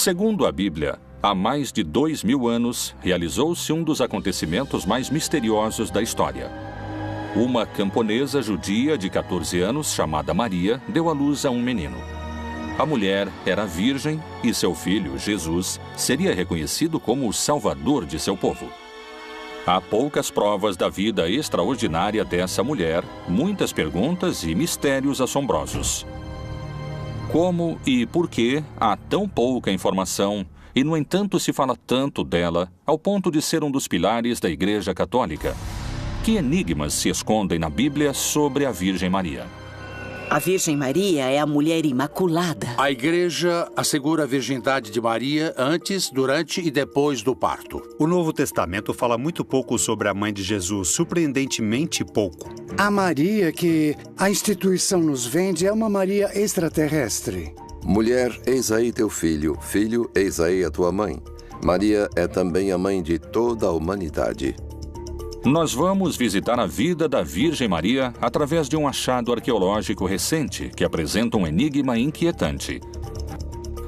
Segundo a Bíblia, há mais de 2000 anos, realizou-se um dos acontecimentos mais misteriosos da história. Uma camponesa judia de 14 anos, chamada Maria, deu à luz a um menino. A mulher era virgem e seu filho, Jesus, seria reconhecido como o salvador de seu povo. Há poucas provas da vida extraordinária dessa mulher, muitas perguntas e mistérios assombrosos. Como e por que há tão pouca informação e, no entanto, se fala tanto dela ao ponto de ser um dos pilares da Igreja Católica? Que enigmas se escondem na Bíblia sobre a Virgem Maria? A Virgem Maria é a mulher imaculada. A Igreja assegura a virgindade de Maria antes, durante e depois do parto. O Novo Testamento fala muito pouco sobre a mãe de Jesus, surpreendentemente pouco. A Maria que a instituição nos vende é uma Maria extraterrestre. Mulher, eis aí teu filho. Filho, eis aí a tua mãe. Maria é também a mãe de toda a humanidade. Nós vamos visitar a vida da Virgem Maria através de um achado arqueológico recente que apresenta um enigma inquietante.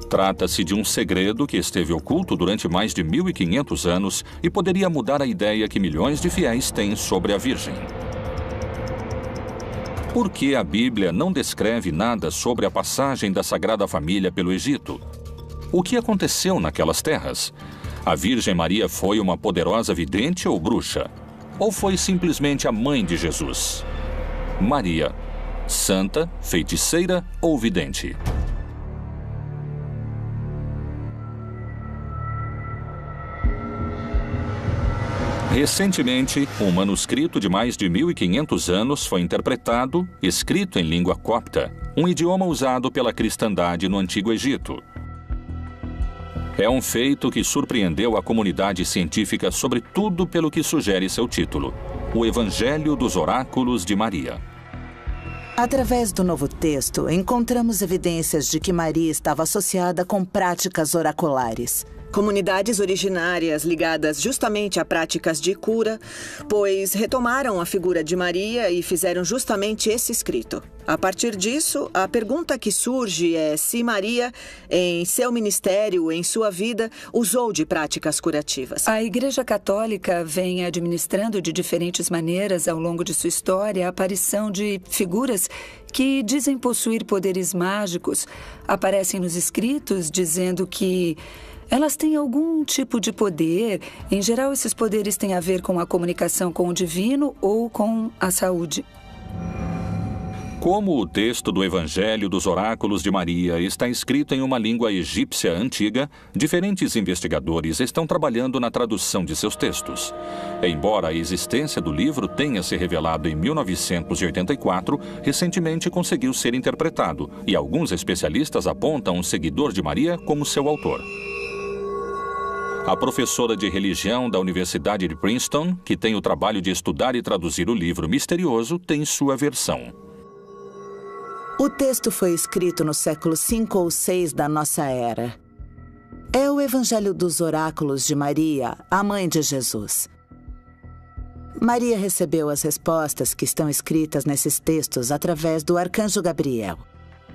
Trata-se de um segredo que esteve oculto durante mais de 1500 anos e poderia mudar a ideia que milhões de fiéis têm sobre a Virgem. Por que a Bíblia não descreve nada sobre a passagem da Sagrada Família pelo Egito? O que aconteceu naquelas terras? A Virgem Maria foi uma poderosa vidente ou bruxa? Ou foi simplesmente a mãe de Jesus? Maria, santa, feiticeira ou vidente? Recentemente, um manuscrito de mais de 1500 anos foi interpretado, escrito em língua copta, um idioma usado pela cristandade no Antigo Egito. É um feito que surpreendeu a comunidade científica, sobretudo pelo que sugere seu título: O Evangelho dos Oráculos de Maria. Através do Novo Texto, encontramos evidências de que Maria estava associada com práticas oraculares. Comunidades originárias ligadas justamente a práticas de cura, pois retomaram a figura de Maria e fizeram justamente esse escrito. A partir disso, a pergunta que surge é se Maria, em seu ministério, em sua vida, usou de práticas curativas. A Igreja Católica vem administrando de diferentes maneiras ao longo de sua história a aparição de figuras que dizem possuir poderes mágicos. Aparecem nos escritos dizendo que elas têm algum tipo de poder. Em geral, esses poderes têm a ver com a comunicação com o divino ou com a saúde. Como o texto do Evangelho dos Oráculos de Maria está escrito em uma língua egípcia antiga, diferentes investigadores estão trabalhando na tradução de seus textos. Embora a existência do livro tenha se revelado em 1984, recentemente conseguiu ser interpretado, e alguns especialistas apontam um seguidor de Maria como seu autor. A professora de religião da Universidade de Princeton, que tem o trabalho de estudar e traduzir o livro misterioso, tem sua versão. O texto foi escrito no século V ou VI da nossa era. É o Evangelho dos Oráculos de Maria, a mãe de Jesus. Maria recebeu as respostas que estão escritas nesses textos através do arcanjo Gabriel.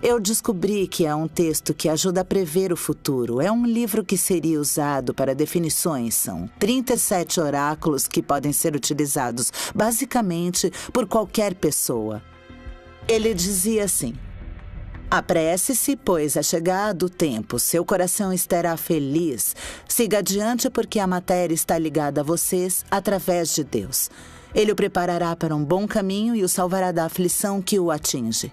Eu descobri que é um texto que ajuda a prever o futuro. É um livro que seria usado para definições. São 37 oráculos que podem ser utilizados, basicamente, por qualquer pessoa. Ele dizia assim: apresse-se, pois é chegado o tempo. Seu coração estará feliz. Siga adiante, porque a matéria está ligada a vocês através de Deus. Ele o preparará para um bom caminho e o salvará da aflição que o atinge.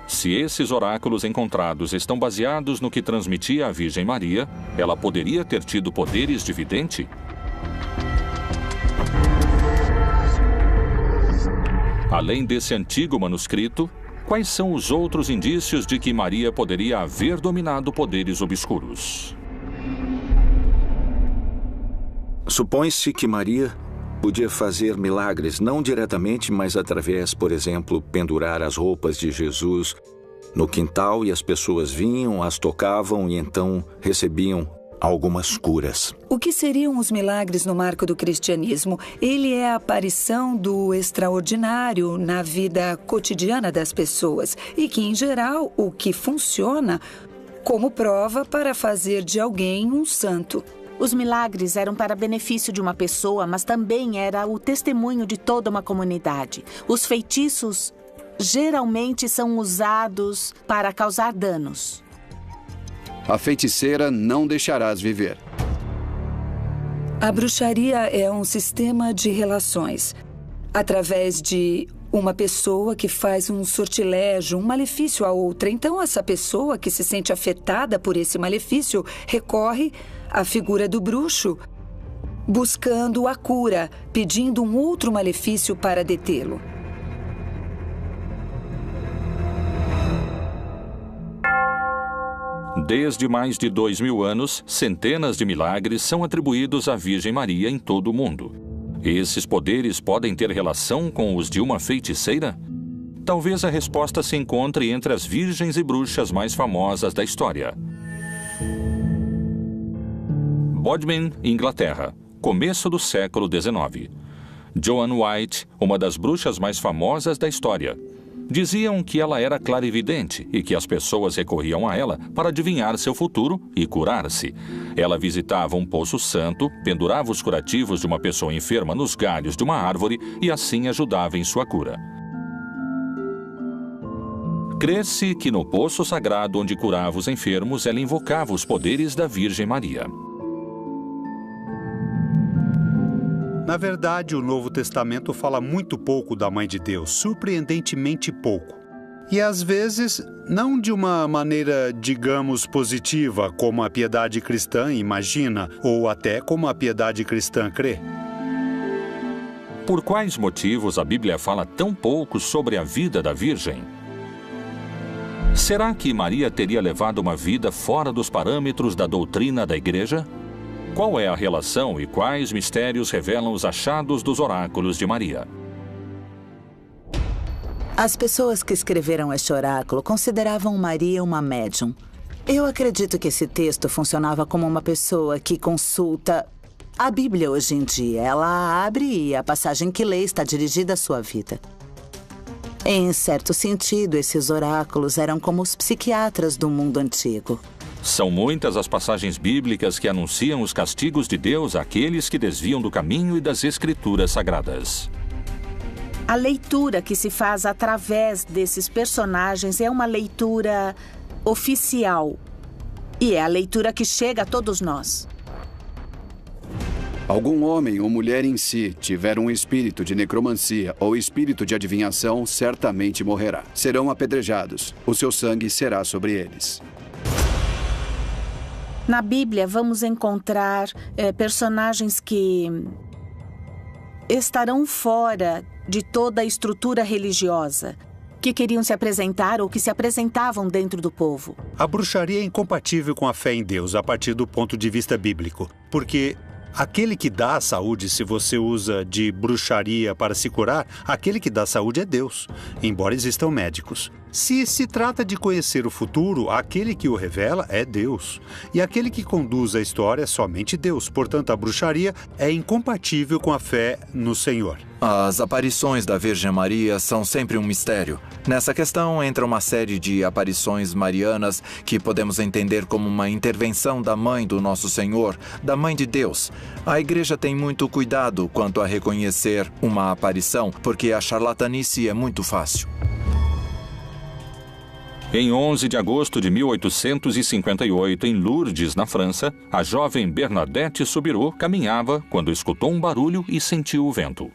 Se esses oráculos encontrados estão baseados no que transmitia a Virgem Maria, ela poderia ter tido poderes de vidente? Além desse antigo manuscrito, quais são os outros indícios de que Maria poderia haver dominado poderes obscuros? Supõe-se que Maria podia fazer milagres, não diretamente, mas através, por exemplo, pendurar as roupas de Jesus no quintal e as pessoas vinham, as tocavam e então recebiam algumas curas. O que seriam os milagres no marco do cristianismo? Ele é a aparição do extraordinário na vida cotidiana das pessoas e que, em geral, o que funciona como prova para fazer de alguém um santo. Os milagres eram para benefício de uma pessoa, mas também era o testemunho de toda uma comunidade. Os feitiços geralmente são usados para causar danos. A feiticeira não deixarás viver. A bruxaria é um sistema de relações. Através de uma pessoa que faz um sortilégio, um malefício a outra. Então, essa pessoa que se sente afetada por esse malefício recorre à figura do bruxo, buscando a cura, pedindo um outro malefício para detê-lo. Desde mais de 2000 anos, centenas de milagres são atribuídos à Virgem Maria em todo o mundo. Esses poderes podem ter relação com os de uma feiticeira? Talvez a resposta se encontre entre as virgens e bruxas mais famosas da história. Bodmin, Inglaterra, começo do século XIX. Joan White, uma das bruxas mais famosas da história. Diziam que ela era clarividente e que as pessoas recorriam a ela para adivinhar seu futuro e curar-se. Ela visitava um poço santo, pendurava os curativos de uma pessoa enferma nos galhos de uma árvore e assim ajudava em sua cura. Crê-se que no poço sagrado onde curava os enfermos, ela invocava os poderes da Virgem Maria. Na verdade, o Novo Testamento fala muito pouco da Mãe de Deus, surpreendentemente pouco. E às vezes, não de uma maneira, digamos, positiva, como a piedade cristã imagina, ou até como a piedade cristã crê. Por quais motivos a Bíblia fala tão pouco sobre a vida da Virgem? Será que Maria teria levado uma vida fora dos parâmetros da doutrina da Igreja? Qual é a relação e quais mistérios revelam os achados dos oráculos de Maria? As pessoas que escreveram este oráculo consideravam Maria uma médium. Eu acredito que esse texto funcionava como uma pessoa que consulta a Bíblia hoje em dia. Ela a abre e a passagem que lê está dirigida à sua vida. Em certo sentido, esses oráculos eram como os psiquiatras do mundo antigo. São muitas as passagens bíblicas que anunciam os castigos de Deus àqueles que desviam do caminho e das Escrituras Sagradas. A leitura que se faz através desses personagens é uma leitura oficial. E é a leitura que chega a todos nós. Algum homem ou mulher em si tiver um espírito de necromancia ou espírito de adivinhação, certamente morrerá. Serão apedrejados. O seu sangue será sobre eles. Na Bíblia, vamos encontrar personagens que estarão fora de toda a estrutura religiosa, que queriam se apresentar ou que se apresentavam dentro do povo. A bruxaria é incompatível com a fé em Deus a partir do ponto de vista bíblico, porque aquele que dá a saúde, se você usa de bruxaria para se curar, aquele que dá a saúde é Deus, embora existam médicos. Se se trata de conhecer o futuro, aquele que o revela é Deus. E aquele que conduz a história é somente Deus. Portanto, a bruxaria é incompatível com a fé no Senhor. As aparições da Virgem Maria são sempre um mistério. Nessa questão entra uma série de aparições marianas que podemos entender como uma intervenção da Mãe do Nosso Senhor, da Mãe de Deus. A Igreja tem muito cuidado quanto a reconhecer uma aparição, porque a charlatanice é muito fácil. Em 11 de agosto de 1858, em Lourdes, na França, a jovem Bernadette Soubirous caminhava quando escutou um barulho e sentiu o vento.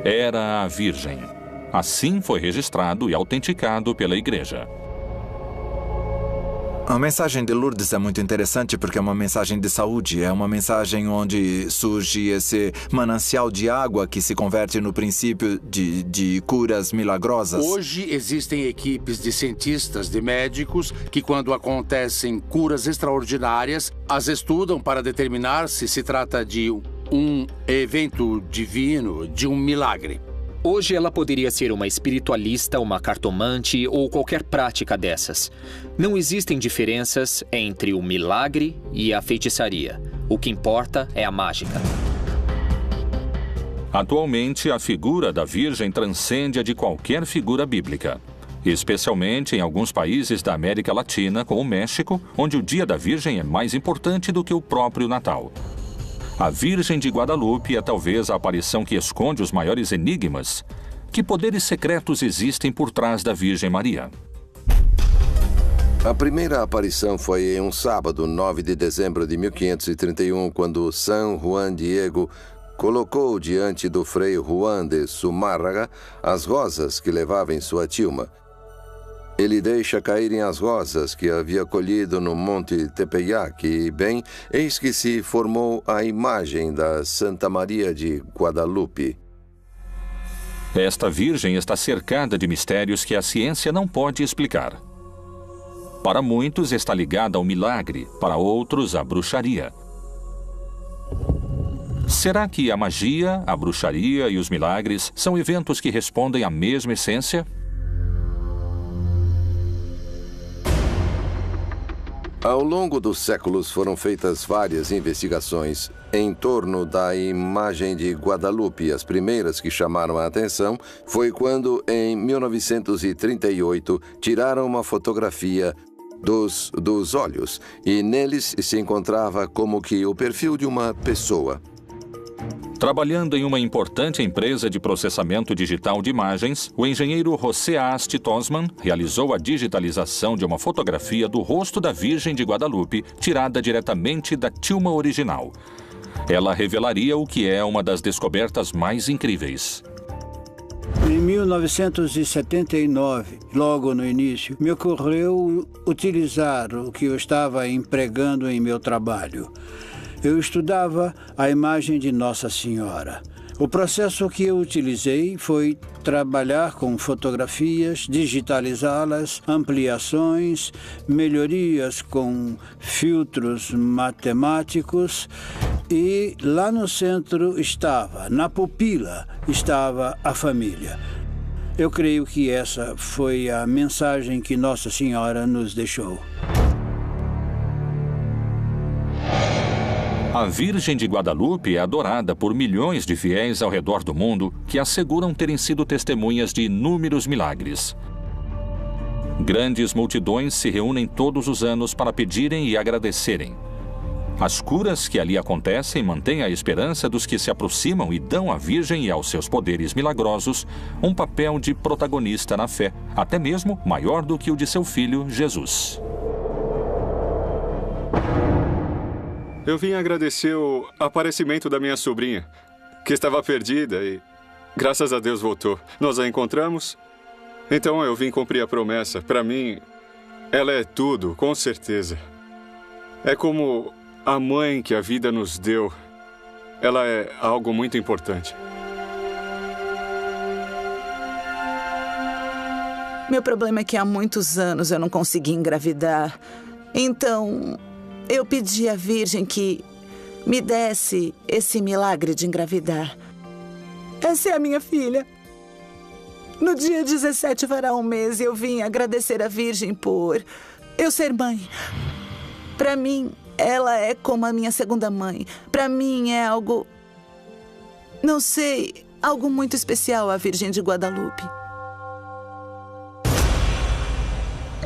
Era a Virgem. Assim foi registrado e autenticado pela Igreja. A mensagem de Lourdes é muito interessante porque é uma mensagem de saúde, é uma mensagem onde surge esse manancial de água que se converte no princípio de curas milagrosas. Hoje existem equipes de cientistas, de médicos, que quando acontecem curas extraordinárias, as estudam para determinar se se trata de um evento divino, de um milagre. Hoje ela poderia ser uma espiritualista, uma cartomante ou qualquer prática dessas. Não existem diferenças entre o milagre e a feitiçaria. O que importa é a mágica. Atualmente, a figura da Virgem transcende a de qualquer figura bíblica, especialmente em alguns países da América Latina, como o México, onde o Dia da Virgem é mais importante do que o próprio Natal. A Virgem de Guadalupe é talvez a aparição que esconde os maiores enigmas. Que poderes secretos existem por trás da Virgem Maria? A primeira aparição foi em um sábado, 9 de dezembro de 1531, quando São Juan Diego colocou diante do frei Juan de Zumárraga as rosas que levava em sua tilma. Ele deixa caírem as rosas que havia colhido no Monte Tepeyac e, bem, eis que se formou a imagem da Santa Maria de Guadalupe. Esta Virgem está cercada de mistérios que a ciência não pode explicar. Para muitos está ligada ao milagre, para outros à bruxaria. Será que a magia, a bruxaria e os milagres são eventos que respondem à mesma essência? Ao longo dos séculos foram feitas várias investigações em torno da imagem de Guadalupe. As primeiras que chamaram a atenção foi quando, em 1938, tiraram uma fotografia dos olhos e neles se encontrava como que o perfil de uma pessoa. Trabalhando em uma importante empresa de processamento digital de imagens, o engenheiro José Asti Tosman realizou a digitalização de uma fotografia do rosto da Virgem de Guadalupe, tirada diretamente da tilma original. Ela revelaria o que é uma das descobertas mais incríveis. Em 1979, logo no início, me ocorreu utilizar o que eu estava empregando em meu trabalho. Eu estudava a imagem de Nossa Senhora. O processo que eu utilizei foi trabalhar com fotografias, digitalizá-las, ampliações, melhorias com filtros matemáticos e lá no centro na pupila, estava a família. Eu creio que essa foi a mensagem que Nossa Senhora nos deixou. A Virgem de Guadalupe é adorada por milhões de fiéis ao redor do mundo que asseguram terem sido testemunhas de inúmeros milagres. Grandes multidões se reúnem todos os anos para pedirem e agradecerem. As curas que ali acontecem mantêm a esperança dos que se aproximam e dão à Virgem e aos seus poderes milagrosos um papel de protagonista na fé, até mesmo maior do que o de seu filho, Jesus. Eu vim agradecer o aparecimento da minha sobrinha, que estava perdida e, graças a Deus, voltou. Nós a encontramos, então eu vim cumprir a promessa. Para mim, ela é tudo, com certeza. É como a mãe que a vida nos deu. Ela é algo muito importante. Meu problema é que há muitos anos eu não consegui engravidar. Então, eu pedi à Virgem que me desse esse milagre de engravidar. Essa é a minha filha. No dia 17 fará um mês e eu vim agradecer à Virgem por eu ser mãe. Para mim, ela é como a minha segunda mãe. Para mim é algo, não sei, algo muito especial a Virgem de Guadalupe.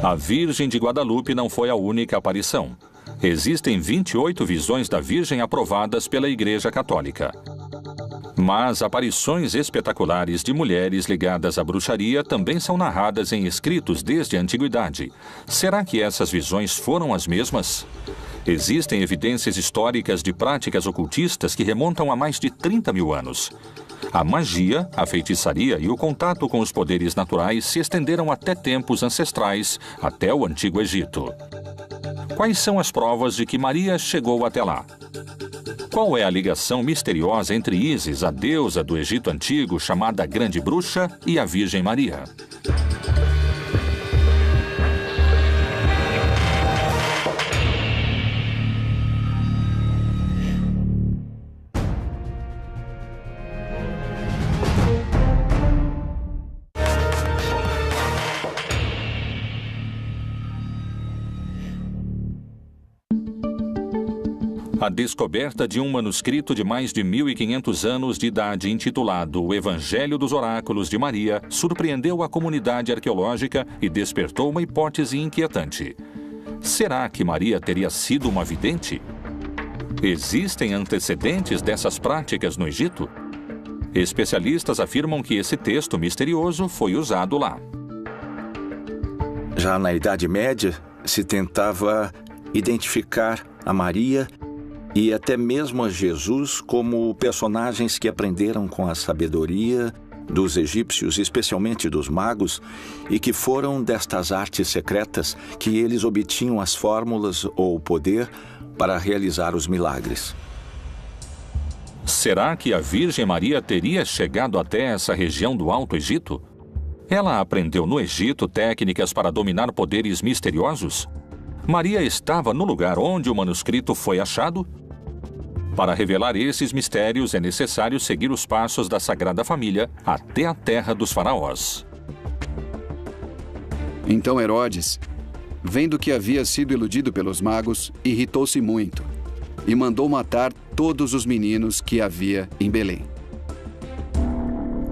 A Virgem de Guadalupe não foi a única aparição. Existem 28 visões da Virgem aprovadas pela Igreja Católica. Mas aparições espetaculares de mulheres ligadas à bruxaria também são narradas em escritos desde a antiguidade. Será que essas visões foram as mesmas? Existem evidências históricas de práticas ocultistas que remontam a mais de 30 mil anos. A magia, a feitiçaria e o contato com os poderes naturais se estenderam até tempos ancestrais, até o Antigo Egito. Quais são as provas de que Maria chegou até lá? Qual é a ligação misteriosa entre Ísis, a deusa do Egito Antigo, chamada Grande Bruxa, e a Virgem Maria? A descoberta de um manuscrito de mais de 1.500 anos de idade intitulado O Evangelho dos Oráculos de Maria surpreendeu a comunidade arqueológica e despertou uma hipótese inquietante. Será que Maria teria sido uma vidente? Existem antecedentes dessas práticas no Egito? Especialistas afirmam que esse texto misterioso foi usado lá. Já na Idade Média, se tentava identificar a Maria e até mesmo a Jesus como personagens que aprenderam com a sabedoria dos egípcios, especialmente dos magos, e que foram destas artes secretas que eles obtinham as fórmulas ou o poder para realizar os milagres. Será que a Virgem Maria teria chegado até essa região do Alto Egito? Ela aprendeu no Egito técnicas para dominar poderes misteriosos? Maria estava no lugar onde o manuscrito foi achado? Para revelar esses mistérios, é necessário seguir os passos da Sagrada Família até a terra dos faraós. Então Herodes, vendo que havia sido iludido pelos magos, irritou-se muito e mandou matar todos os meninos que havia em Belém.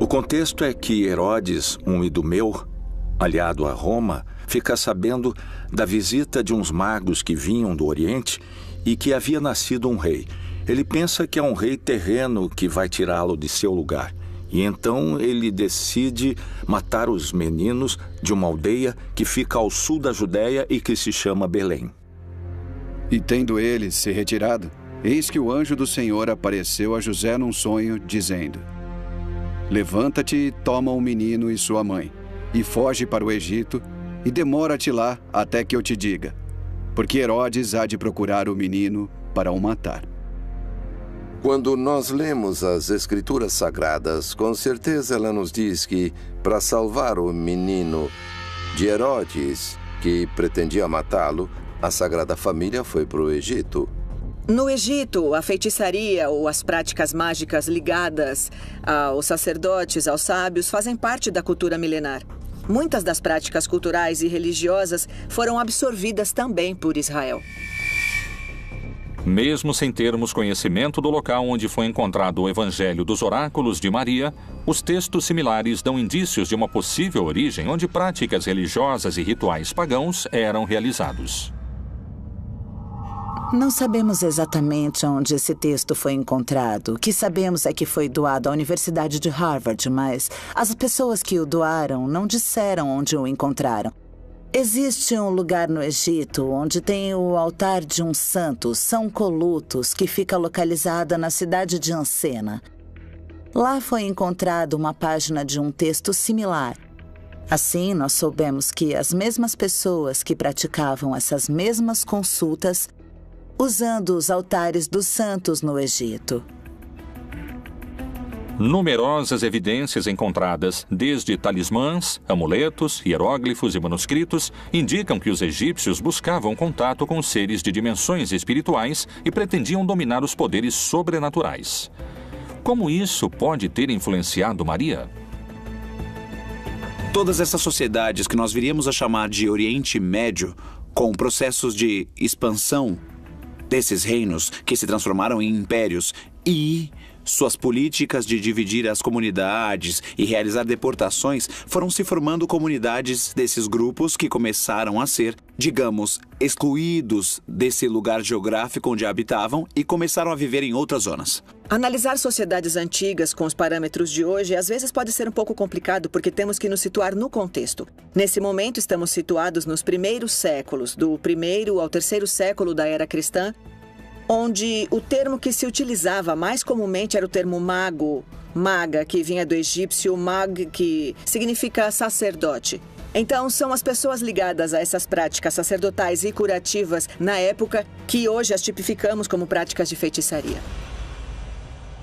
O contexto é que Herodes, um idumeu, aliado a Roma, fica sabendo da visita de uns magos que vinham do Oriente e que havia nascido um rei. Ele pensa que é um rei terreno que vai tirá-lo de seu lugar. E então ele decide matar os meninos de uma aldeia que fica ao sul da Judéia e que se chama Belém. E tendo ele se retirado, eis que o anjo do Senhor apareceu a José num sonho, dizendo: Levanta-te e toma o menino e sua mãe, e foge para o Egito, e demora-te lá até que eu te diga, porque Herodes há de procurar o menino para o matar. Quando nós lemos as Escrituras Sagradas, com certeza ela nos diz que, para salvar o menino de Herodes, que pretendia matá-lo, a Sagrada Família foi para o Egito. No Egito, a feitiçaria ou as práticas mágicas ligadas aos sacerdotes, aos sábios, fazem parte da cultura milenar. Muitas das práticas culturais e religiosas foram absorvidas também por Israel. Mesmo sem termos conhecimento do local onde foi encontrado o Evangelho dos Oráculos de Maria, os textos similares dão indícios de uma possível origem onde práticas religiosas e rituais pagãos eram realizados. Não sabemos exatamente onde esse texto foi encontrado. O que sabemos é que foi doado à Universidade de Harvard, mas as pessoas que o doaram não disseram onde o encontraram. Existe um lugar no Egito onde tem o altar de um santo, São Colutos, que fica localizada na cidade de Ansena. Lá foi encontrada uma página de um texto similar. Assim, nós soubemos que as mesmas pessoas que praticavam essas mesmas consultas usando os altares dos santos no Egito. Numerosas evidências encontradas, desde talismãs, amuletos, hieróglifos e manuscritos, indicam que os egípcios buscavam contato com seres de dimensões espirituais e pretendiam dominar os poderes sobrenaturais. Como isso pode ter influenciado Maria? Todas essas sociedades que nós viríamos a chamar de Oriente Médio, com processos de expansão desses reinos que se transformaram em impérios e suas políticas de dividir as comunidades e realizar deportações foram se formando comunidades desses grupos que começaram a ser, digamos, excluídos desse lugar geográfico onde habitavam e começaram a viver em outras zonas. Analisar sociedades antigas com os parâmetros de hoje às vezes pode ser um pouco complicado porque temos que nos situar no contexto. Nesse momento estamos situados nos primeiros séculos, do 1º ao 3º século da era cristã, onde o termo que se utilizava mais comumente era o termo mago, maga, que vinha do egípcio mag, que significa sacerdote. Então, são as pessoas ligadas a essas práticas sacerdotais e curativas na época que hoje as tipificamos como práticas de feitiçaria.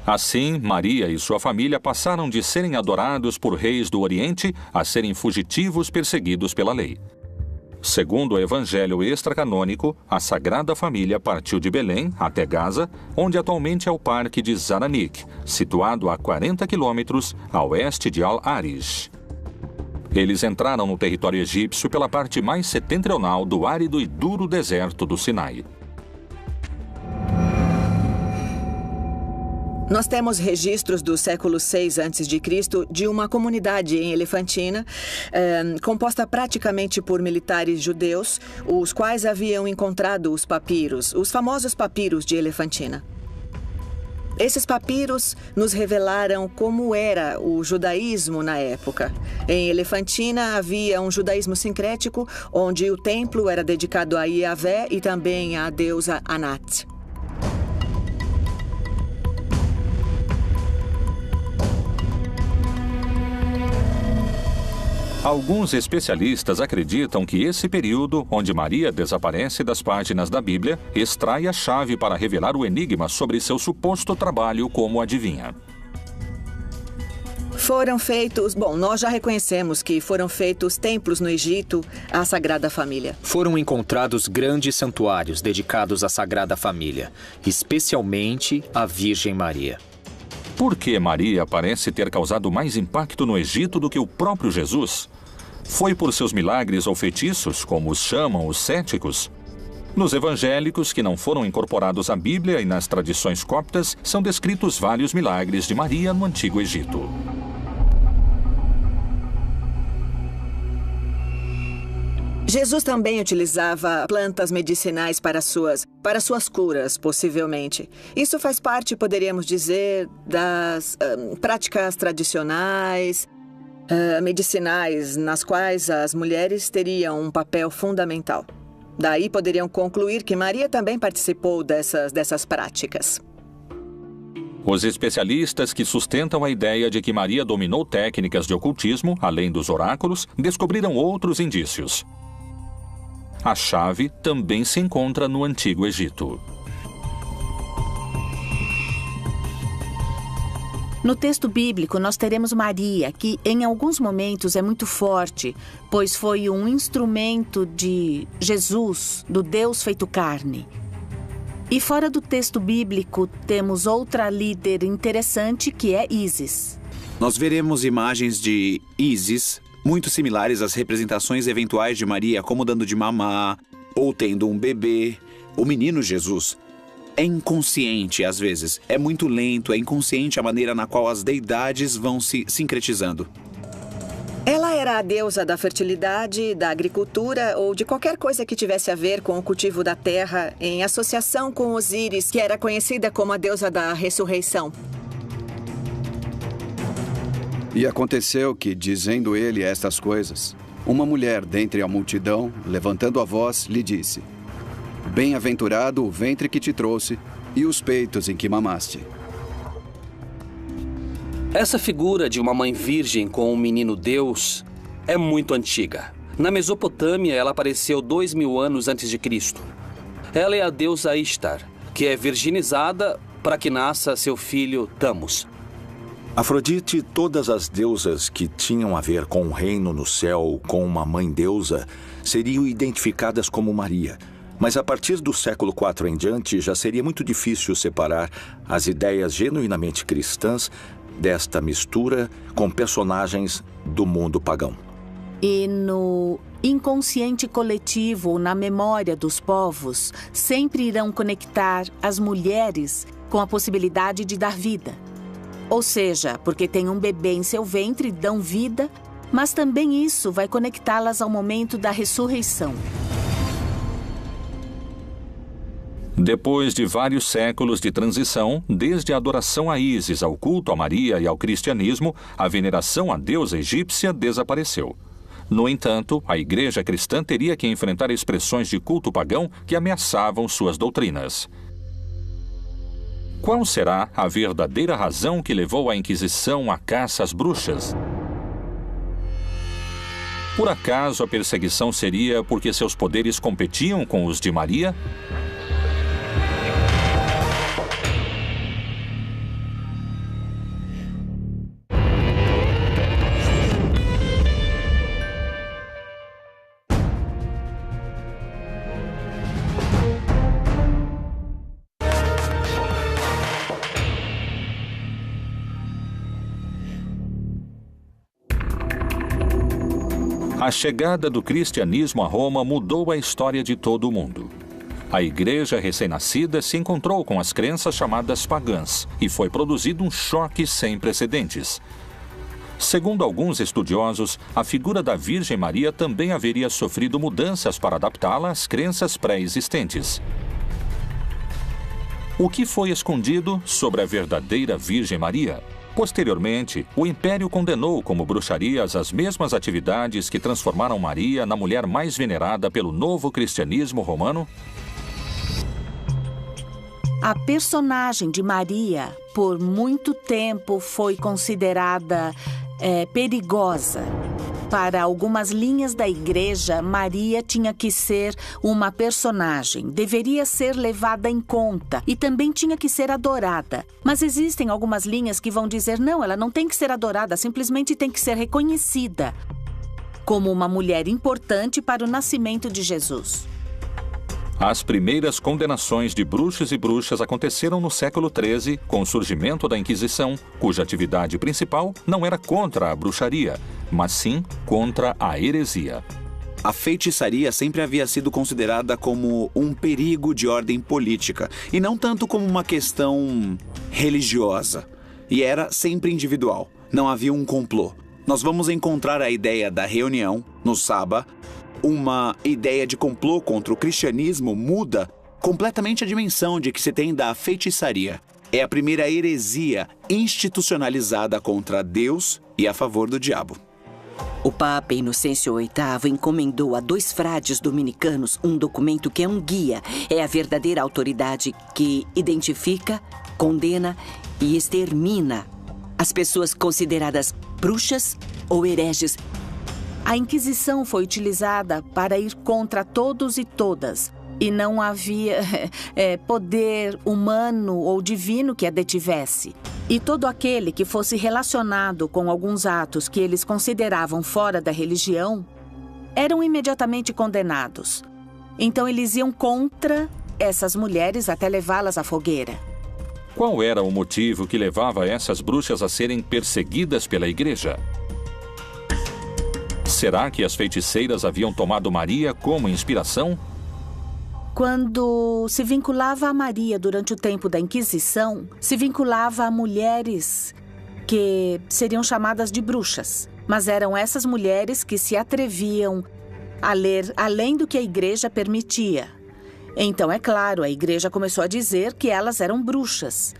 Assim, Maria e sua família passaram de serem adorados por reis do Oriente a serem fugitivos perseguidos pela lei. Segundo o Evangelho extracanônico, a Sagrada Família partiu de Belém até Gaza, onde atualmente é o Parque de Zaranik, situado a 40 quilômetros a oeste de Al-Arish. Eles entraram no território egípcio pela parte mais setentrional do árido e duro deserto do Sinai. Nós temos registros do século VI a.C. de uma comunidade em Elefantina, composta praticamente por militares judeus, os quais haviam encontrado os papiros, os famosos papiros de Elefantina. Esses papiros nos revelaram como era o judaísmo na época. Em Elefantina havia um judaísmo sincrético, onde o templo era dedicado a Yahvé e também à deusa Anat. Alguns especialistas acreditam que esse período, onde Maria desaparece das páginas da Bíblia, extrai a chave para revelar o enigma sobre seu suposto trabalho como adivinha. Foram feitos... Bom, nós já reconhecemos que foram feitos templos no Egito à Sagrada Família. Foram encontrados grandes santuários dedicados à Sagrada Família, especialmente à Virgem Maria. Por que Maria parece ter causado mais impacto no Egito do que o próprio Jesus? Foi por seus milagres ou feitiços, como os chamam os céticos? Nos evangélicos, que não foram incorporados à Bíblia e nas tradições coptas, são descritos vários milagres de Maria no Antigo Egito. Jesus também utilizava plantas medicinais para suas curas, possivelmente. Isso faz parte, poderíamos dizer, das práticas tradicionais, medicinais, nas quais as mulheres teriam um papel fundamental. Daí poderiam concluir que Maria também participou dessas práticas. Os especialistas que sustentam a ideia de que Maria dominou técnicas de ocultismo, além dos oráculos, descobriram outros indícios. A chave também se encontra no Antigo Egito. No texto bíblico, nós teremos Maria, que em alguns momentos é muito forte, pois foi um instrumento de Jesus, do Deus feito carne. E fora do texto bíblico, temos outra líder interessante, que é Ísis. Nós veremos imagens de Ísis muito similares às representações eventuais de Maria, como dando de mamar, ou tendo um bebê, o menino Jesus. É inconsciente, às vezes. É muito lento, é inconsciente a maneira na qual as deidades vão se sincretizando. Ela era a deusa da fertilidade, da agricultura ou de qualquer coisa que tivesse a ver com o cultivo da terra, em associação com Osíris, que era conhecida como a deusa da ressurreição. E aconteceu que, dizendo ele estas coisas, uma mulher dentre a multidão, levantando a voz, lhe disse: Bem-aventurado o ventre que te trouxe e os peitos em que mamaste. Essa figura de uma mãe virgem com um menino Deus é muito antiga. Na Mesopotâmia, ela apareceu 2000 anos antes de Cristo. Ela é a deusa Ishtar, que é virginizada para que nasça seu filho Tamos. Afrodite e todas as deusas que tinham a ver com o reino no céu, com uma mãe deusa, seriam identificadas como Maria. Mas a partir do século IV em diante, já seria muito difícil separar as ideias genuinamente cristãs desta mistura com personagens do mundo pagão. E no inconsciente coletivo, na memória dos povos, sempre irão conectar as mulheres com a possibilidade de dar vida. Ou seja, porque tem um bebê em seu ventre, dão vida, mas também isso vai conectá-las ao momento da ressurreição. Depois de vários séculos de transição, desde a adoração a Ísis, ao culto a Maria e ao cristianismo, a veneração à deusa egípcia desapareceu. No entanto, a igreja cristã teria que enfrentar expressões de culto pagão que ameaçavam suas doutrinas. Qual será a verdadeira razão que levou a Inquisição à caça às bruxas? Por acaso a perseguição seria porque seus poderes competiam com os de Maria? A chegada do cristianismo a Roma mudou a história de todo o mundo. A igreja recém-nascida se encontrou com as crenças chamadas pagãs e foi produzido um choque sem precedentes. Segundo alguns estudiosos, a figura da Virgem Maria também haveria sofrido mudanças para adaptá-la às crenças pré-existentes. O que foi escondido sobre a verdadeira Virgem Maria? Posteriormente, o Império condenou como bruxarias as mesmas atividades que transformaram Maria na mulher mais venerada pelo novo cristianismo romano? A personagem de Maria, por muito tempo, foi considerada perigosa. Para algumas linhas da igreja, Maria tinha que ser uma personagem, deveria ser levada em conta e também tinha que ser adorada. Mas existem algumas linhas que vão dizer, não, ela não tem que ser adorada, simplesmente tem que ser reconhecida como uma mulher importante para o nascimento de Jesus. As primeiras condenações de bruxos e bruxas aconteceram no século XIII, com o surgimento da Inquisição, cuja atividade principal não era contra a bruxaria, mas sim contra a heresia. A feitiçaria sempre havia sido considerada como um perigo de ordem política, e não tanto como uma questão religiosa. E era sempre individual, não havia um complô. Nós vamos encontrar a ideia da reunião, no sábado. Uma ideia de complô contra o cristianismo muda completamente a dimensão de que se tem da feitiçaria. É a primeira heresia institucionalizada contra Deus e a favor do diabo. O Papa Inocêncio VIII encomendou a 2 frades dominicanos um documento que é um guia. É a verdadeira autoridade que identifica, condena e extermina as pessoas consideradas bruxas ou hereges. A Inquisição foi utilizada para ir contra todos e todas, e não havia poder humano ou divino que a detivesse. E todo aquele que fosse relacionado com alguns atos que eles consideravam fora da religião, eram imediatamente condenados. Então eles iam contra essas mulheres até levá-las à fogueira. Qual era o motivo que levava essas bruxas a serem perseguidas pela igreja? Será que as feiticeiras haviam tomado Maria como inspiração? Quando se vinculava a Maria durante o tempo da Inquisição, se vinculava a mulheres que seriam chamadas de bruxas. Mas eram essas mulheres que se atreviam a ler além do que a igreja permitia. Então, é claro, a igreja começou a dizer que elas eram bruxas.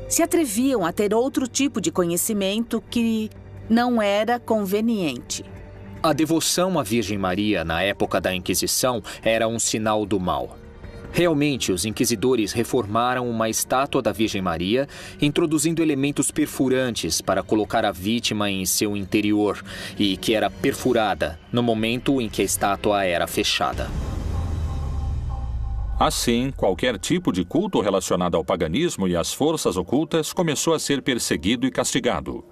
Se atreviam a ter outro tipo de conhecimento que não era conveniente. A devoção à Virgem Maria na época da Inquisição era um sinal do mal. Realmente, os inquisidores reformaram uma estátua da Virgem Maria, introduzindo elementos perfurantes para colocar a vítima em seu interior e que era perfurada no momento em que a estátua era fechada. Assim, qualquer tipo de culto relacionado ao paganismo e às forças ocultas começou a ser perseguido e castigado.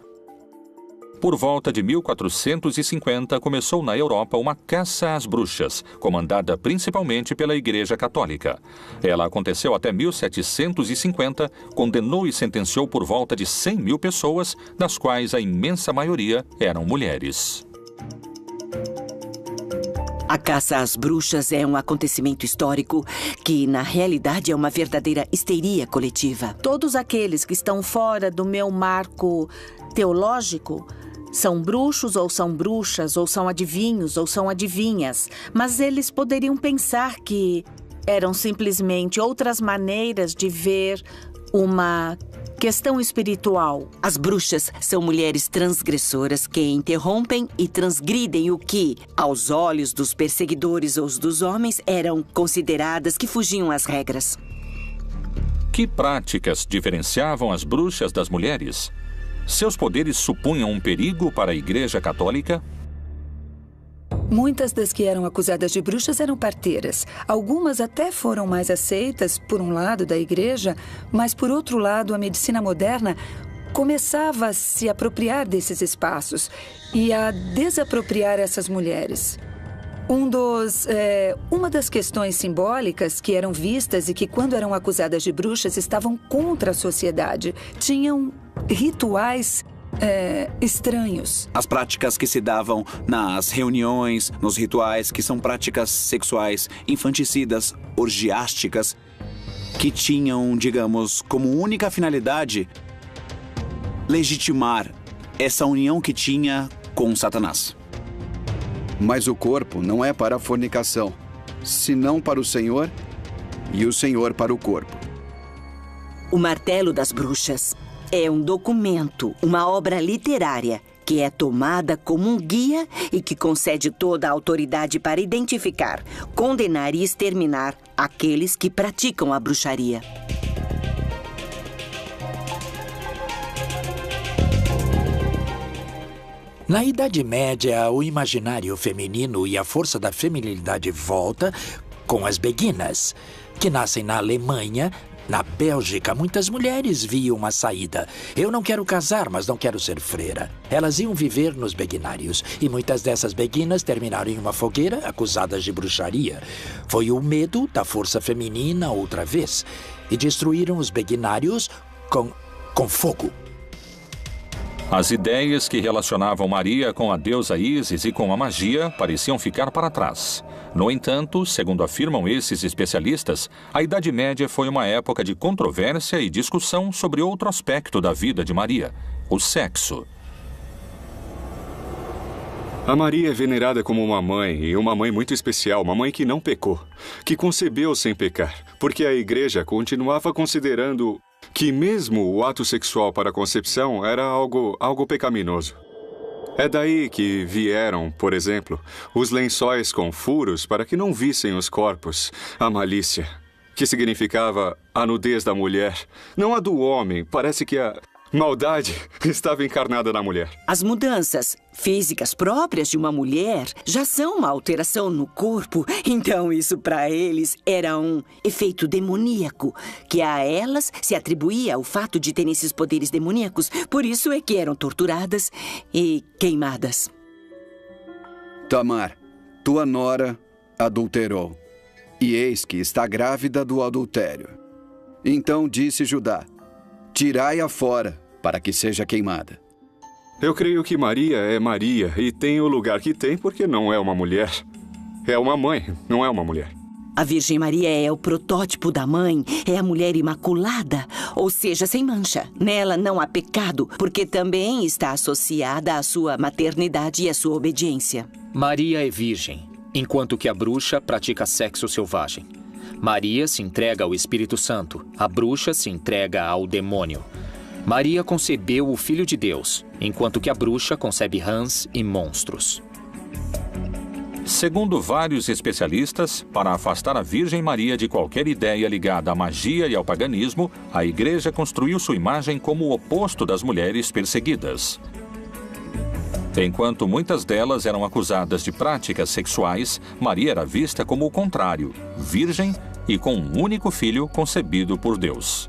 Por volta de 1450, começou na Europa uma caça às bruxas, comandada principalmente pela Igreja Católica. Ela aconteceu até 1750, condenou e sentenciou por volta de 100 mil pessoas, das quais a imensa maioria eram mulheres. A caça às bruxas é um acontecimento histórico que, na realidade, é uma verdadeira histeria coletiva. Todos aqueles que estão fora do meu marco teológico são bruxos ou são bruxas, ou são adivinhos ou são adivinhas, mas eles poderiam pensar que eram simplesmente outras maneiras de ver uma questão espiritual. As bruxas são mulheres transgressoras que interrompem e transgridem o que, aos olhos dos perseguidores ou dos homens, eram consideradas que fugiam às regras. Que práticas diferenciavam as bruxas das mulheres? Seus poderes supunham um perigo para a Igreja Católica? Muitas das que eram acusadas de bruxas eram parteiras. Algumas até foram mais aceitas, por um lado, da igreja, mas, por outro lado, a medicina moderna começava a se apropriar desses espaços e a desapropriar essas mulheres. Uma das questões simbólicas que eram vistas e que, quando eram acusadas de bruxas, estavam contra a sociedade. Tinham rituais estranhos. As práticas que se davam nas reuniões, nos rituais, que são práticas sexuais infanticidas, orgiásticas, que tinham, digamos, como única finalidade legitimar essa união que tinha com Satanás. Mas o corpo não é para a fornicação, senão para o Senhor e o Senhor para o corpo. O Martelo das Bruxas é um documento, uma obra literária, que é tomada como um guia e que concede toda a autoridade para identificar, condenar e exterminar aqueles que praticam a bruxaria. Na Idade Média, o imaginário feminino e a força da feminilidade volta com as beguinas, que nascem na Alemanha. Na Bélgica, muitas mulheres viam uma saída. Eu não quero casar, mas não quero ser freira. Elas iam viver nos beguinários, e muitas dessas beguinas terminaram em uma fogueira, acusadas de bruxaria. Foi o medo da força feminina outra vez, e destruíram os beguinários com fogo. As ideias que relacionavam Maria com a deusa Ísis e com a magia pareciam ficar para trás. No entanto, segundo afirmam esses especialistas, a Idade Média foi uma época de controvérsia e discussão sobre outro aspecto da vida de Maria, o sexo. A Maria é venerada como uma mãe, e uma mãe muito especial, uma mãe que não pecou, que concebeu sem pecar, porque a Igreja continuava considerando que mesmo o ato sexual para a concepção era algo pecaminoso. É daí que vieram, por exemplo, os lençóis com furos para que não vissem os corpos, a malícia, que significava a nudez da mulher, não a do homem. Parece que a maldade estava encarnada na mulher. As mudanças físicas próprias de uma mulher já são uma alteração no corpo. Então isso para eles era um efeito demoníaco, que a elas se atribuía o fato de terem esses poderes demoníacos. Por isso é que eram torturadas e queimadas. Tamar, tua nora adulterou, e eis que está grávida do adultério. Então disse Judá: tirai-a fora, para que seja queimada. Eu creio que Maria é Maria e tem o lugar que tem porque não é uma mulher. É uma mãe, não é uma mulher. A Virgem Maria é o protótipo da mãe, é a mulher imaculada, ou seja, sem mancha. Nela não há pecado, porque também está associada à sua maternidade e à sua obediência. Maria é virgem, enquanto que a bruxa pratica sexo selvagem. Maria se entrega ao Espírito Santo, a bruxa se entrega ao demônio. Maria concebeu o Filho de Deus, enquanto que a bruxa concebe rãs e monstros. Segundo vários especialistas, para afastar a Virgem Maria de qualquer ideia ligada à magia e ao paganismo, a Igreja construiu sua imagem como o oposto das mulheres perseguidas. Enquanto muitas delas eram acusadas de práticas sexuais, Maria era vista como o contrário, virgem e com um único filho concebido por Deus.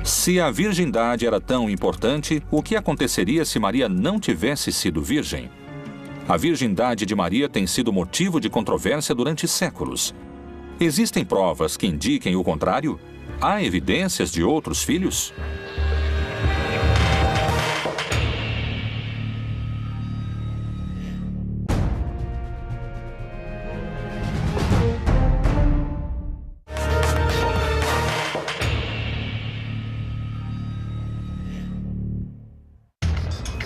Se a virgindade era tão importante, o que aconteceria se Maria não tivesse sido virgem? A virgindade de Maria tem sido motivo de controvérsia durante séculos. Existem provas que indiquem o contrário? Há evidências de outros filhos?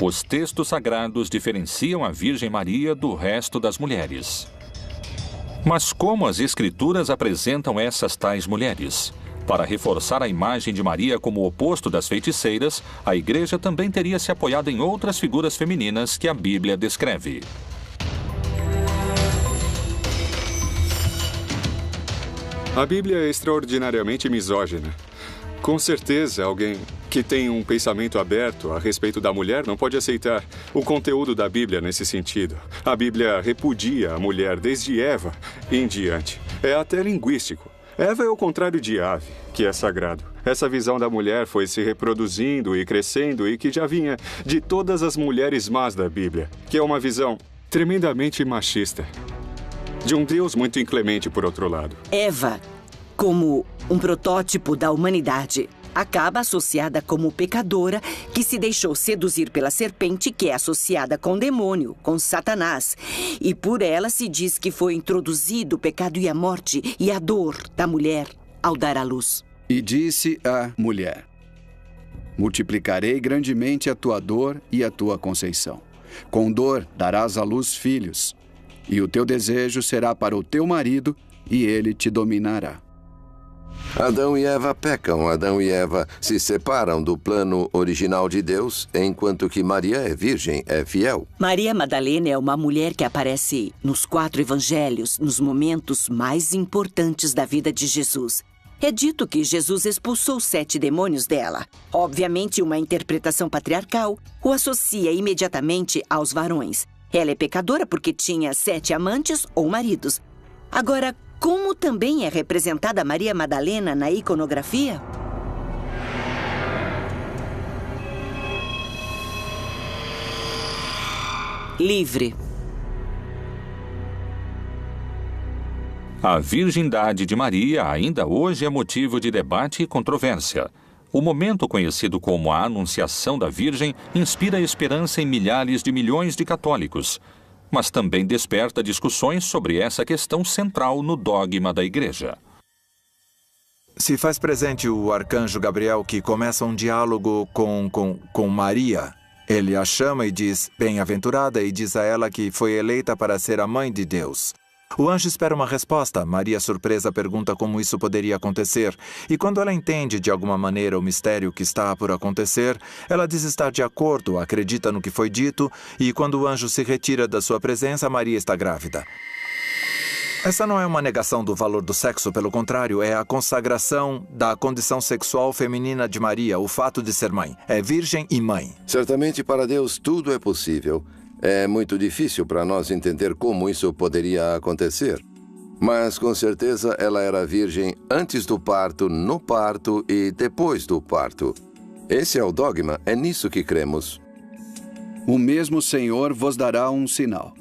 Os textos sagrados diferenciam a Virgem Maria do resto das mulheres. Mas como as Escrituras apresentam essas tais mulheres? Para reforçar a imagem de Maria como o oposto das feiticeiras, a Igreja também teria se apoiado em outras figuras femininas que a Bíblia descreve. A Bíblia é extraordinariamente misógina. Com certeza, alguém que tem um pensamento aberto a respeito da mulher não pode aceitar o conteúdo da Bíblia nesse sentido. A Bíblia repudia a mulher desde Eva em diante. É até linguístico. Eva é o contrário de ave, que é sagrado. Essa visão da mulher foi se reproduzindo e crescendo e que já vinha de todas as mulheres más da Bíblia, que é uma visão tremendamente machista. De um Deus muito inclemente, por outro lado. Eva, como um protótipo da humanidade, acaba associada como pecadora que se deixou seduzir pela serpente, que é associada com o demônio, com Satanás. E por ela se diz que foi introduzido o pecado e a morte e a dor da mulher ao dar à luz. E disse a mulher: multiplicarei grandemente a tua dor e a tua conceição. Com dor darás à luz filhos, e o teu desejo será para o teu marido, e ele te dominará. Adão e Eva pecam. Adão e Eva se separam do plano original de Deus, enquanto que Maria é virgem, é fiel. Maria Madalena é uma mulher que aparece nos 4 evangelhos, nos momentos mais importantes da vida de Jesus. É dito que Jesus expulsou 7 demônios dela. Obviamente, uma interpretação patriarcal o associa imediatamente aos varões. Ela é pecadora porque tinha 7 amantes ou maridos. Agora, como também é representada Maria Madalena na iconografia? Livre. A virgindade de Maria ainda hoje é motivo de debate e controvérsia. O momento conhecido como a Anunciação da Virgem inspira esperança em milhares de milhões de católicos, mas também desperta discussões sobre essa questão central no dogma da Igreja. Se faz presente o arcanjo Gabriel, que começa um diálogo com Maria. Ele a chama e diz, bem-aventurada, e diz a ela que foi eleita para ser a mãe de Deus. O anjo espera uma resposta. Maria, surpresa, pergunta como isso poderia acontecer. E quando ela entende de alguma maneira o mistério que está por acontecer, ela diz estar de acordo, acredita no que foi dito, e quando o anjo se retira da sua presença, Maria está grávida. Essa não é uma negação do valor do sexo, pelo contrário, é a consagração da condição sexual feminina de Maria, o fato de ser mãe. É virgem e mãe. Certamente para Deus tudo é possível. É muito difícil para nós entender como isso poderia acontecer. Mas, com certeza, ela era virgem antes do parto, no parto e depois do parto. Esse é o dogma, é nisso que cremos. O mesmo Senhor vos dará um sinal.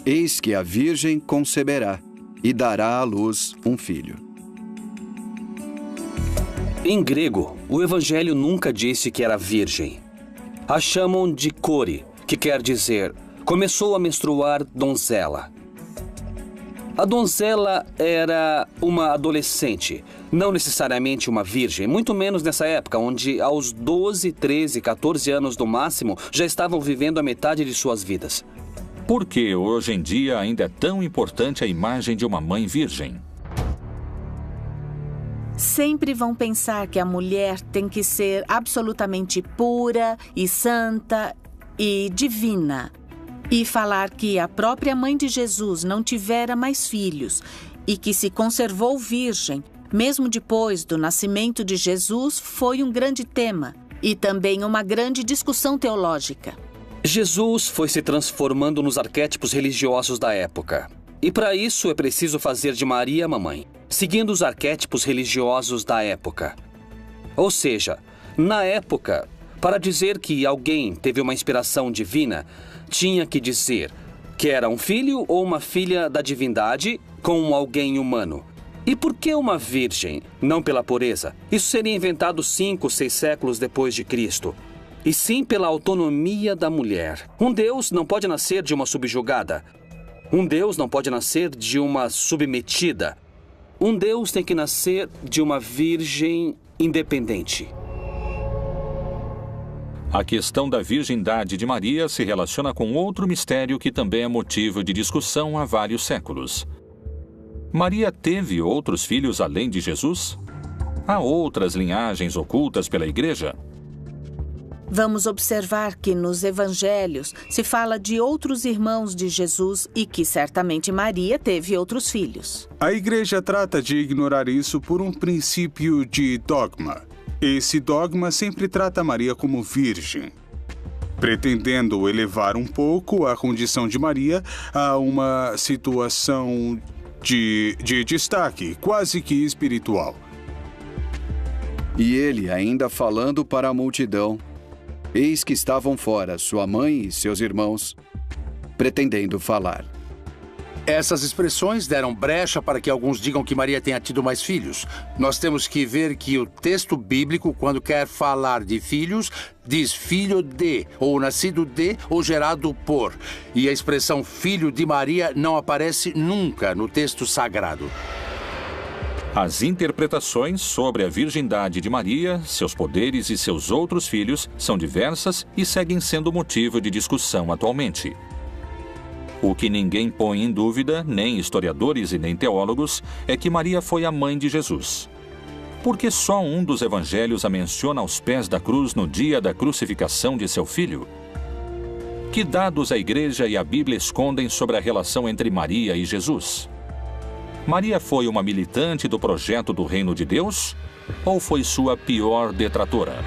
Eis que a virgem conceberá e dará à luz um filho. Em grego, o Evangelho nunca disse que era virgem. A chamam de kore, que quer dizer começou a menstruar donzela. A donzela era uma adolescente, não necessariamente uma virgem, muito menos nessa época, onde aos 12, 13, 14 anos no máximo, já estavam vivendo a metade de suas vidas. Por que hoje em dia ainda é tão importante a imagem de uma mãe virgem? Sempre vão pensar que a mulher tem que ser absolutamente pura e santa e divina. E falar que a própria mãe de Jesus não tivera mais filhos e que se conservou virgem, mesmo depois do nascimento de Jesus, foi um grande tema e também uma grande discussão teológica. Jesus foi se transformando nos arquétipos religiosos da época. E para isso é preciso fazer de Maria a mamãe, seguindo os arquétipos religiosos da época. Ou seja, na época, para dizer que alguém teve uma inspiração divina, tinha que dizer que era um filho ou uma filha da divindade com alguém humano. E por que uma virgem? Não pela pureza. Isso seria inventado 5, 6 séculos depois de Cristo. E sim pela autonomia da mulher. Um Deus não pode nascer de uma subjugada. Um Deus não pode nascer de uma submetida. Um Deus tem que nascer de uma virgem independente. A questão da virgindade de Maria se relaciona com outro mistério que também é motivo de discussão há vários séculos. Maria teve outros filhos além de Jesus? Há outras linhagens ocultas pela Igreja? Vamos observar que nos evangelhos se fala de outros irmãos de Jesus e que certamente Maria teve outros filhos. A Igreja trata de ignorar isso por um princípio de dogma. Esse dogma sempre trata Maria como virgem, pretendendo elevar um pouco a condição de Maria a uma situação de destaque, quase que espiritual. E ele ainda falando para a multidão, eis que estavam fora sua mãe e seus irmãos, pretendendo falar. Essas expressões deram brecha para que alguns digam que Maria tenha tido mais filhos. Nós temos que ver que o texto bíblico, quando quer falar de filhos, diz filho de, ou nascido de, ou gerado por. E a expressão filho de Maria não aparece nunca no texto sagrado. As interpretações sobre a virgindade de Maria, seus poderes e seus outros filhos são diversas e seguem sendo motivo de discussão atualmente. O que ninguém põe em dúvida, nem historiadores e nem teólogos, é que Maria foi a mãe de Jesus. Porque só um dos evangelhos a menciona aos pés da cruz no dia da crucificação de seu filho? Que dados a Igreja e a Bíblia escondem sobre a relação entre Maria e Jesus? Maria foi uma militante do projeto do Reino de Deus ou foi sua pior detratora?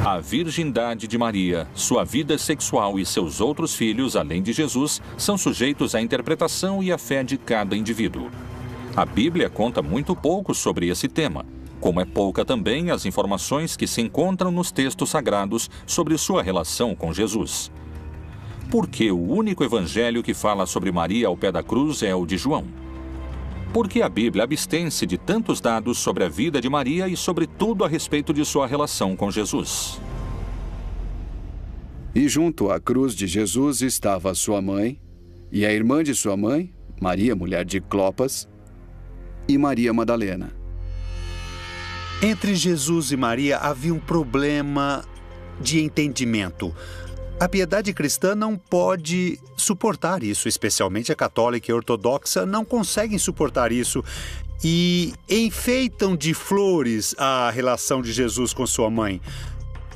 A virgindade de Maria, sua vida sexual e seus outros filhos, além de Jesus, são sujeitos à interpretação e à fé de cada indivíduo. A Bíblia conta muito pouco sobre esse tema, como é pouca também as informações que se encontram nos textos sagrados sobre sua relação com Jesus. Por que o único evangelho que fala sobre Maria ao pé da cruz é o de João? Por que a Bíblia abstém-se de tantos dados sobre a vida de Maria e sobre tudo a respeito de sua relação com Jesus? E junto à cruz de Jesus estava sua mãe, e a irmã de sua mãe, Maria, mulher de Clopas, e Maria Madalena. Entre Jesus e Maria havia um problema de entendimento. A piedade cristã não pode suportar isso, especialmente a católica e a ortodoxa não conseguem suportar isso e enfeitam de flores a relação de Jesus com sua mãe,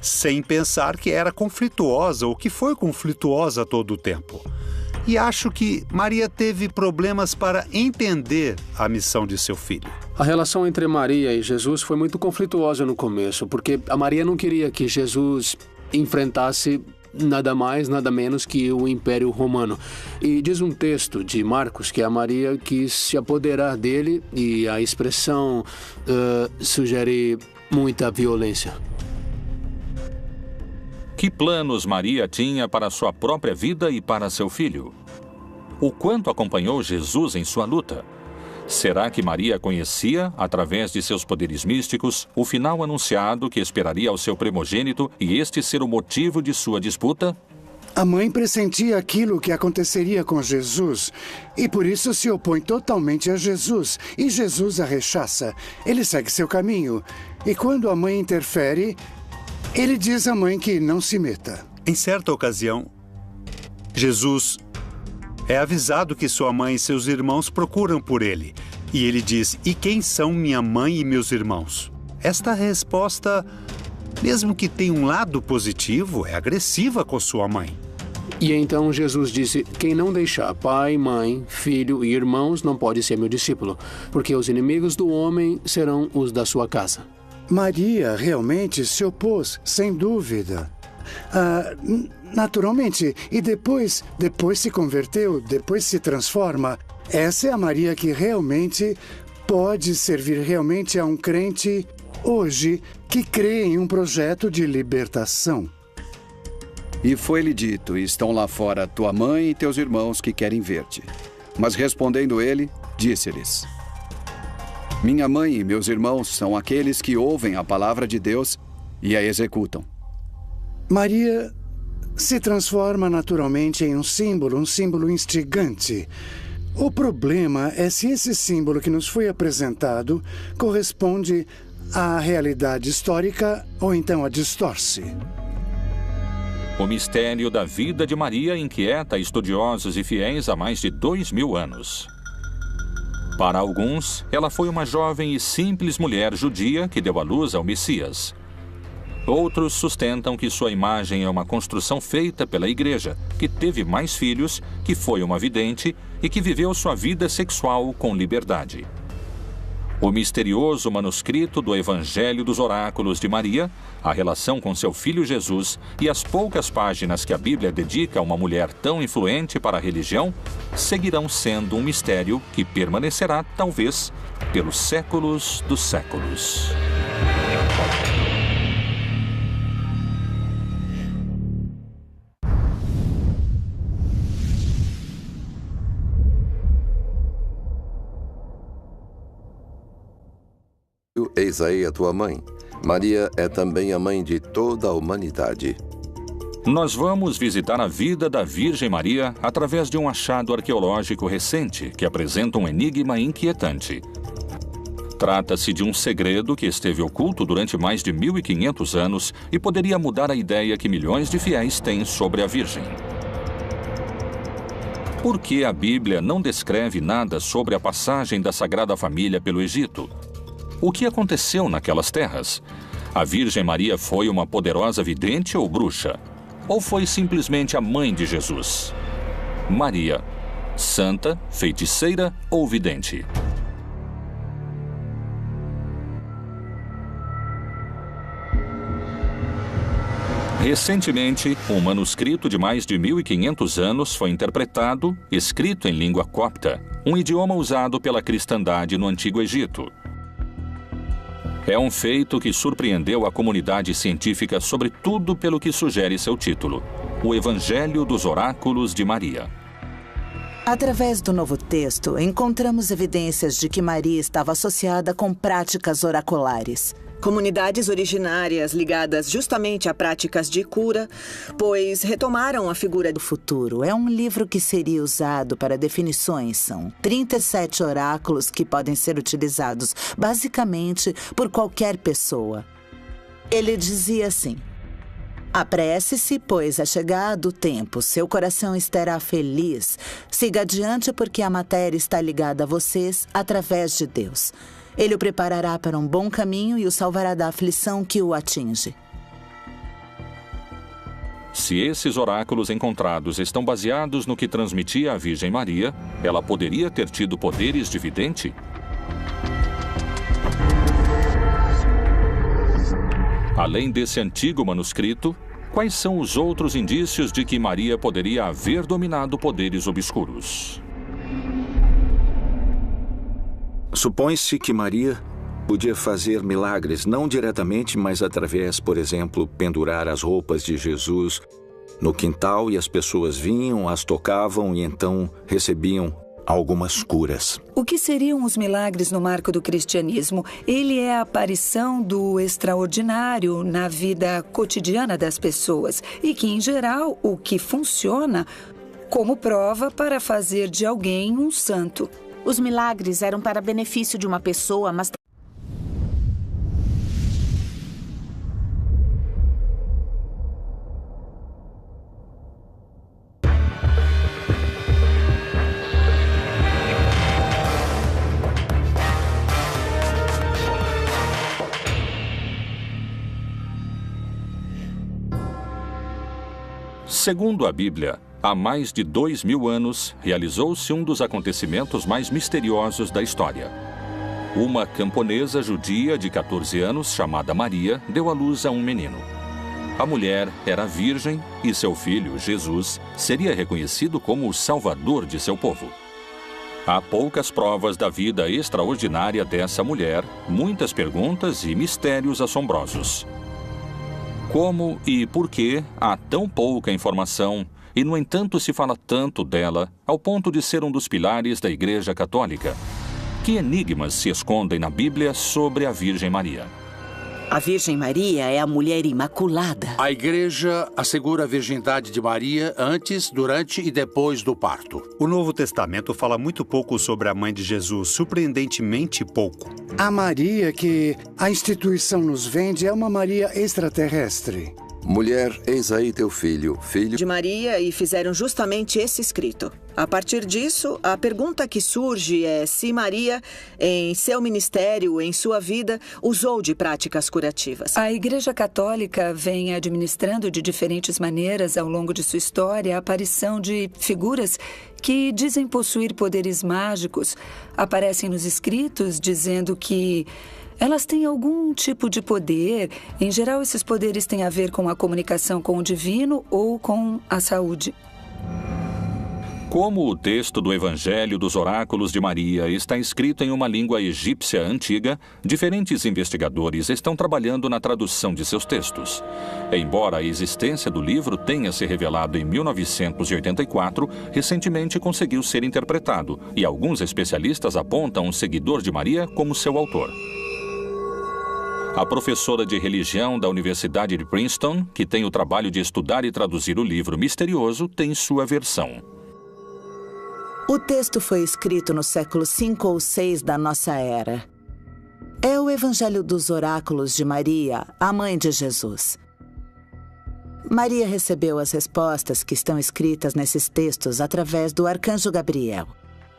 sem pensar que era conflituosa ou que foi conflituosa todo o tempo. E acho que Maria teve problemas para entender a missão de seu filho. A relação entre Maria e Jesus foi muito conflituosa no começo, porque a Maria não queria que Jesus enfrentasse nada mais, nada menos que o Império Romano. E diz um texto de Marcos que a Maria quis se apoderar dele e a expressão sugere muita violência. Que planos Maria tinha para sua própria vida e para seu filho? O quanto acompanhou Jesus em sua luta? Será que Maria conhecia, através de seus poderes místicos, o final anunciado que esperaria ao seu primogênito e este ser o motivo de sua disputa? A mãe pressentia aquilo que aconteceria com Jesus e por isso se opõe totalmente a Jesus. E Jesus a rechaça. Ele segue seu caminho. E quando a mãe interfere, ele diz à mãe que não se meta. Em certa ocasião, Jesus é avisado que sua mãe e seus irmãos procuram por ele. E ele diz, e quem são minha mãe e meus irmãos? Esta resposta, mesmo que tenha um lado positivo, é agressiva com sua mãe. E então Jesus disse, quem não deixar pai, mãe, filho e irmãos não pode ser meu discípulo, porque os inimigos do homem serão os da sua casa. Maria realmente se opôs, sem dúvida. Naturalmente, e depois se converteu, depois se transforma. Essa é a Maria que realmente pode servir realmente a um crente hoje que crê em um projeto de libertação. E foi-lhe dito, estão lá fora tua mãe e teus irmãos que querem ver-te. Mas respondendo ele, disse-lhes, minha mãe e meus irmãos são aqueles que ouvem a palavra de Deus e a executam. Maria se transforma naturalmente em um símbolo instigante. O problema é se esse símbolo que nos foi apresentado corresponde à realidade histórica ou então a distorce. O mistério da vida de Maria inquieta estudiosos e fiéis há mais de 2000 anos. Para alguns, ela foi uma jovem e simples mulher judia que deu à luz ao Messias. Outros sustentam que sua imagem é uma construção feita pela Igreja, que teve mais filhos, que foi uma vidente e que viveu sua vida sexual com liberdade. O misterioso manuscrito do Evangelho dos Oráculos de Maria, a relação com seu filho Jesus e as poucas páginas que a Bíblia dedica a uma mulher tão influente para a religião, seguirão sendo um mistério que permanecerá, talvez, pelos séculos dos séculos. Eis aí a tua mãe. Maria é também a mãe de toda a humanidade. Nós vamos visitar a vida da Virgem Maria através de um achado arqueológico recente que apresenta um enigma inquietante. Trata-se de um segredo que esteve oculto durante mais de 1500 anos e poderia mudar a ideia que milhões de fiéis têm sobre a Virgem. Por que a Bíblia não descreve nada sobre a passagem da Sagrada Família pelo Egito? O que aconteceu naquelas terras? A Virgem Maria foi uma poderosa vidente ou bruxa? Ou foi simplesmente a mãe de Jesus? Maria, santa, feiticeira ou vidente? Recentemente, um manuscrito de mais de 1500 anos foi interpretado, escrito em língua copta, um idioma usado pela cristandade no Antigo Egito. É um feito que surpreendeu a comunidade científica, sobretudo pelo que sugere seu título, o Evangelho dos Oráculos de Maria. Através do Novo Texto, encontramos evidências de que Maria estava associada com práticas oraculares. Comunidades originárias ligadas justamente a práticas de cura, pois retomaram a figura do futuro. É um livro que seria usado para definições. São 37 oráculos que podem ser utilizados, basicamente, por qualquer pessoa. Ele dizia assim: apresse-se, pois é chegado o tempo. Seu coração estará feliz. Siga adiante, porque a matéria está ligada a vocês através de Deus. Ele o preparará para um bom caminho e o salvará da aflição que o atinge. Se esses oráculos encontrados estão baseados no que transmitia a Virgem Maria, ela poderia ter tido poderes de vidente? Além desse antigo manuscrito, quais são os outros indícios de que Maria poderia haver dominado poderes obscuros? Supõe-se que Maria podia fazer milagres, não diretamente, mas através, por exemplo, pendurar as roupas de Jesus no quintal e as pessoas vinham, as tocavam e então recebiam algumas curas. O que seriam os milagres no marco do cristianismo? Ele é a aparição do extraordinário na vida cotidiana das pessoas e que, em geral, o que funciona como prova para fazer de alguém um santo. Os milagres eram para benefício de uma pessoa, mas Segundo a Bíblia, há mais de 2000 anos, realizou-se um dos acontecimentos mais misteriosos da história. Uma camponesa judia de 14 anos, chamada Maria, deu à luz a um menino. A mulher era virgem e seu filho, Jesus, seria reconhecido como o salvador de seu povo. Há poucas provas da vida extraordinária dessa mulher, muitas perguntas e mistérios assombrosos. Como e por que há tão pouca informação e, no entanto, se fala tanto dela ao ponto de ser um dos pilares da Igreja Católica? Que enigmas se escondem na Bíblia sobre a Virgem Maria? A Virgem Maria é a mulher imaculada. A Igreja assegura a virgindade de Maria antes, durante e depois do parto. O Novo Testamento fala muito pouco sobre a mãe de Jesus, surpreendentemente pouco. A Maria que a instituição nos vende é uma Maria extraterrestre. Mulher, eis aí teu filho, filho de Maria, e fizeram justamente esse escrito. A partir disso, a pergunta que surge é se Maria, em seu ministério, em sua vida, usou de práticas curativas. A Igreja Católica vem administrando de diferentes maneiras, ao longo de sua história, a aparição de figuras que dizem possuir poderes mágicos. Aparecem nos escritos dizendo que elas têm algum tipo de poder. Em geral, esses poderes têm a ver com a comunicação com o divino ou com a saúde. Como o texto do Evangelho dos Oráculos de Maria está escrito em uma língua egípcia antiga, diferentes investigadores estão trabalhando na tradução de seus textos. Embora a existência do livro tenha se revelado em 1984, recentemente conseguiu ser interpretado, e alguns especialistas apontam um seguidor de Maria como seu autor. A professora de religião da Universidade de Princeton, que tem o trabalho de estudar e traduzir o livro misterioso, tem sua versão. O texto foi escrito no século 5 ou 6 da nossa era. É o Evangelho dos Oráculos de Maria, a mãe de Jesus. Maria recebeu as respostas que estão escritas nesses textos através do arcanjo Gabriel.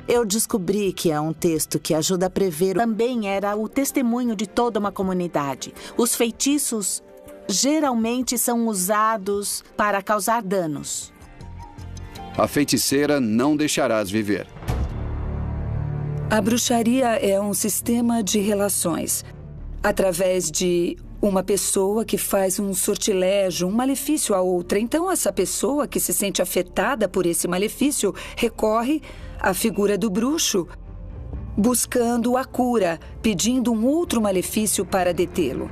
Eu descobri que é um texto que ajuda a prever... Também era o testemunho de toda uma comunidade. Os feitiços geralmente são usados para causar danos. A feiticeira não deixarás viver. A bruxaria é um sistema de relações. Através de uma pessoa que faz um sortilégio, um malefício a outra. Então, essa pessoa que se sente afetada por esse malefício recorre à figura do bruxo, buscando a cura, pedindo um outro malefício para detê-lo.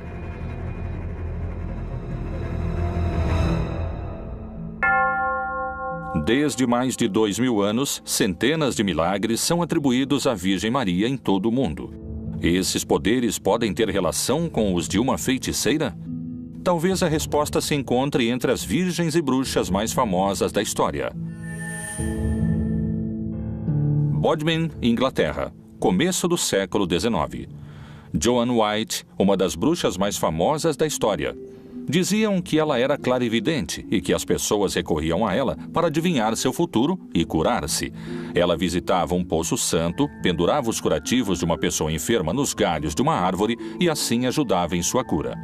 Desde mais de 2000 anos, centenas de milagres são atribuídos à Virgem Maria em todo o mundo. Esses poderes podem ter relação com os de uma feiticeira? Talvez a resposta se encontre entre as virgens e bruxas mais famosas da história. Bodmin, Inglaterra, começo do século XIX. Joan White, uma das bruxas mais famosas da história. Diziam que ela era clarividente e que as pessoas recorriam a ela para adivinhar seu futuro e curar-se. Ela visitava um poço santo, pendurava os curativos de uma pessoa enferma nos galhos de uma árvore e assim ajudava em sua cura.